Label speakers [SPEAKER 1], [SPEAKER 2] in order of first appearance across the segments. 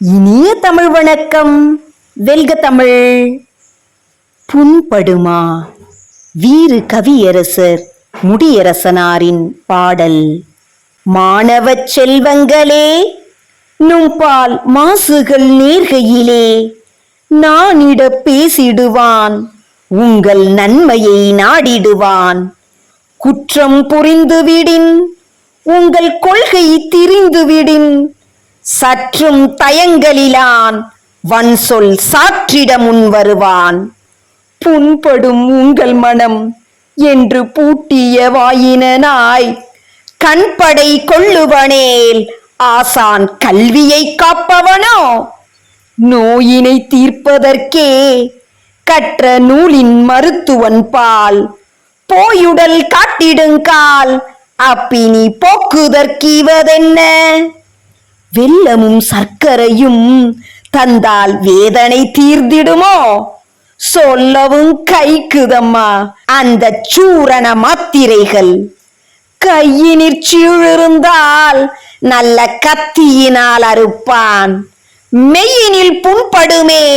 [SPEAKER 1] இனிய தமிழ் வணக்கம். வெல்க தமிழ். புண்படுமா வீறு கவியரசர் முடியரசனாரின் பாடல். மாணவச் செல்வங்களே, நும்பால் மாசுகள் நேர்கையிலே நானிட பேசிடுவான், உங்கள் நன்மையை நாடிடுவான். குற்றம் புரிந்துவிடின், உங்கள் கொள்கை திரிந்துவிடின், சற்றும் தயங்கலிலான் வன் சொல் சாற்றிட முன் வருவான். புண்படும் உங்கள் மனம் என்று பூட்டிய வாயினாய் கண்படை கொள்ளுவனேல் ஆசான் கல்வியை காப்பவனோ? நோயினை தீர்ப்பதற்கே கற்ற நூலின் மருத்துவன் பால் போயுடல் காட்டிடுங்கால் அப்பினி போக்குதற்கீவதென்ன? வெல்லமும் சர்க்கரையும் தந்தால் வேதனை தீர்ந்திடுமோ? சொல்லவும் கைக்குதம்மா அந்த சூரண மாத்திரைகள். கையினிற் சீழிருந்தால் நல்ல கத்தியினால் அறுப்பான். மெய்யினில் புண்படுமே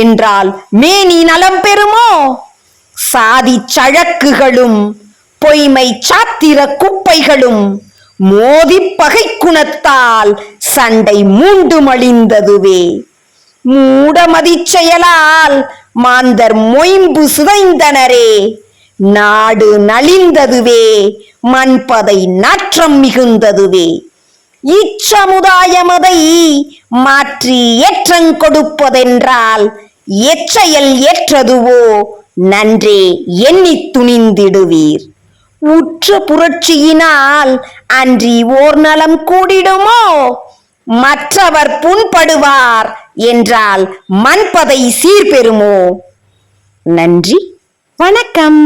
[SPEAKER 1] என்றால் மேனி நலம் பெறுமோ? சாதி சழக்குகளும் பொய்மை சாத்திர குப்பைகளும் மோதி பகை குணத்தால் சண்டை மூண்டு மழிந்ததுவே. மூடமதி செயலால் மாந்தர் மொயம்பு சிதைந்தனரே. நாடு நலிந்ததுவே, மண்பதை நாற்றம் மிகுந்ததுவே. இச்சமுதாயமதை மாற்றி ஏற்றங் கொடுப்பதென்றால் எச்செயல் ஏற்றதுவோ நன்றே எண்ணி துணிந்திடுவீர். உற்ற புரட்சியினால் அன்றி ஓர் நலம் கூடிடுமோ? மற்றவர் புண்படுவார் என்றால் மண்பதை சீர்பெறுமோ? நன்றி, வணக்கம்.